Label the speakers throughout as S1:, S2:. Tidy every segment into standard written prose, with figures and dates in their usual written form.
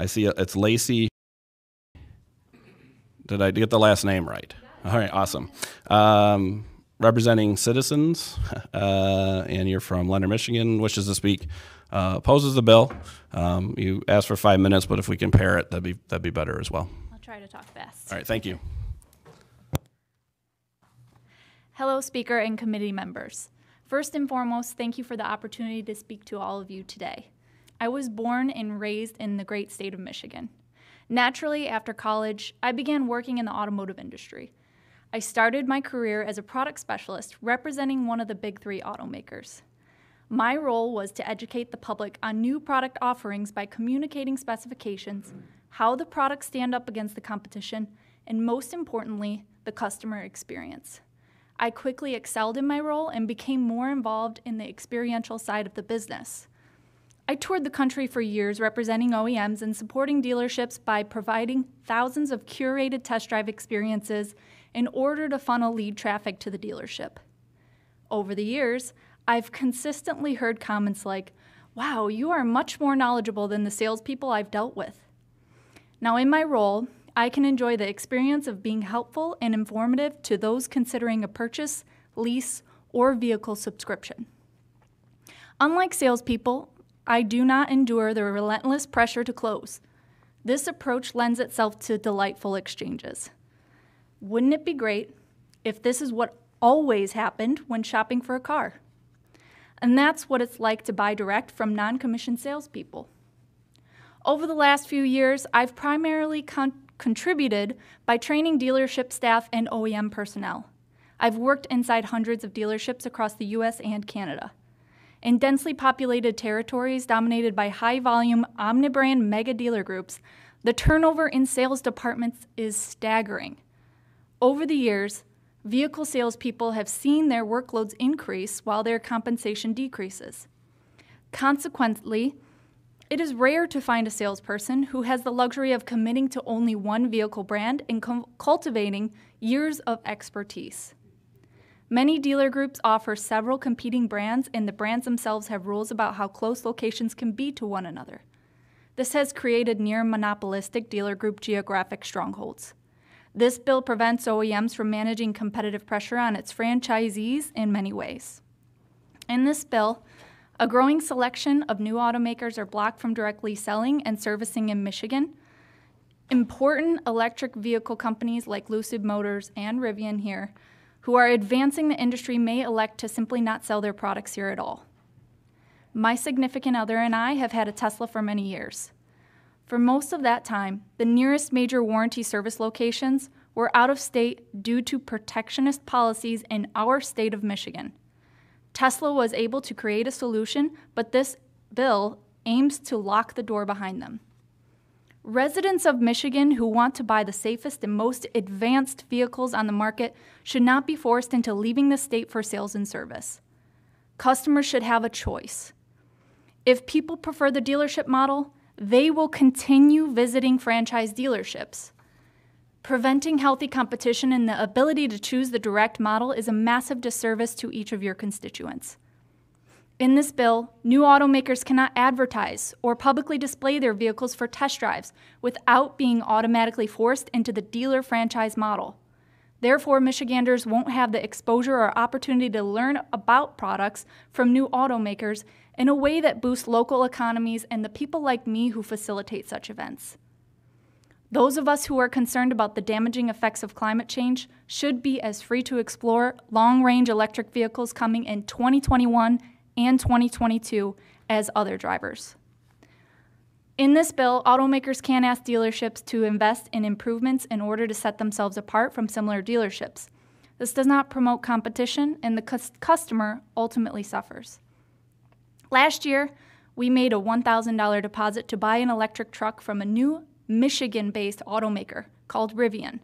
S1: I see it's Lacey. Did I get the last name right? All right, awesome. Representing Citizens, and you're from Leonard, Michigan, wishes to speak, opposes the bill. You asked for 5 minutes, but if we can pair it, that'd be better as well.
S2: I'll try to talk fast.
S1: All right, thank you.
S2: Hello, Speaker and committee members. First and foremost, thank you for the opportunity to speak to all of you today. I was born and raised in the great state of Michigan. Naturally, after college, I began working in the automotive industry. I started my career as a product specialist representing one of the big three automakers. My role was to educate the public on new product offerings by communicating specifications, how the products stand up against the competition, and most importantly, the customer experience. I quickly excelled in my role and became more involved in the experiential side of the business. I toured the country for years representing OEMs and supporting dealerships by providing thousands of curated test drive experiences in order to funnel lead traffic to the dealership. Over the years, I've consistently heard comments like, "Wow, you are much more knowledgeable than the salespeople I've dealt with." Now, in my role, I can enjoy the experience of being helpful and informative to those considering a purchase, lease, or vehicle subscription. Unlike salespeople, I do not endure the relentless pressure to close. This approach lends itself to delightful exchanges. Wouldn't it be great if this is what always happened when shopping for a car? And that's what it's like to buy direct from non-commissioned salespeople. Over the last few years, I've primarily contributed by training dealership staff and OEM personnel. I've worked inside hundreds of dealerships across the US and Canada. In densely populated territories dominated by high-volume, omni-brand mega dealer groups, the turnover in sales departments is staggering. Over the years, vehicle salespeople have seen their workloads increase while their compensation decreases. Consequently, it is rare to find a salesperson who has the luxury of committing to only one vehicle brand and cultivating years of expertise. Many dealer groups offer several competing brands, and the brands themselves have rules about how close locations can be to one another. This has created near monopolistic dealer group geographic strongholds. This bill prevents OEMs from managing competitive pressure on its franchisees in many ways. In this bill, a growing selection of new automakers are blocked from directly selling and servicing in Michigan. Important electric vehicle companies like Lucid Motors and Rivian here, who are advancing the industry, may elect to simply not sell their products here at all. My significant other and I have had a Tesla for many years. For most of that time, the nearest major warranty service locations were out of state due to protectionist policies in our state of Michigan. Tesla was able to create a solution, but this bill aims to lock the door behind them. Residents of Michigan who want to buy the safest and most advanced vehicles on the market should not be forced into leaving the state for sales and service. Customers should have a choice. If people prefer the dealership model, they will continue visiting franchise dealerships. Preventing healthy competition and the ability to choose the direct model is a massive disservice to each of your constituents. In this bill, new automakers cannot advertise or publicly display their vehicles for test drives without being automatically forced into the dealer franchise model. Therefore, Michiganders won't have the exposure or opportunity to learn about products from new automakers in a way that boosts local economies and the people like me who facilitate such events. Those of us who are concerned about the damaging effects of climate change should be as free to explore long-range electric vehicles coming in 2021 and 2022 as other drivers. In this bill, automakers can ask dealerships to invest in improvements in order to set themselves apart from similar dealerships. This does not promote competition, and the customer ultimately suffers. Last year, we made a $1,000 deposit to buy an electric truck from a new Michigan-based automaker called Rivian.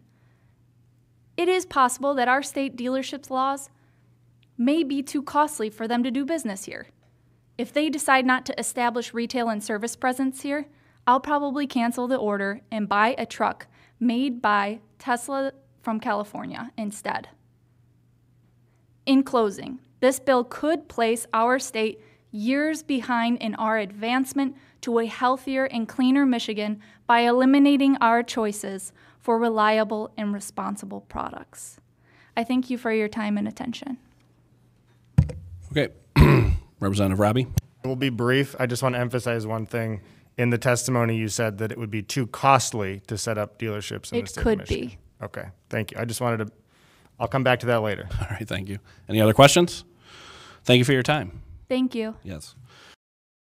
S2: It is possible that our state dealerships laws may be too costly for them to do business here. If they decide not to establish retail and service presence here, I'll probably cancel the order and buy a truck made by Tesla from California instead. In closing, this bill could place our state years behind in our advancement to a healthier and cleaner Michigan by eliminating our choices for reliable and responsible products. I thank you for your time and attention.
S1: Okay. Representative Robbie.
S3: It will be brief. I just want to emphasize one thing. In the testimony, you said that it would be too costly to set up dealerships in the
S2: It
S3: state of
S2: could
S3: Michigan.
S2: be.
S3: Okay, thank you. I just wanted to, I'll come back to that later.
S1: All right, thank you. Any other questions? Thank you for your time.
S2: Thank you.
S1: Yes.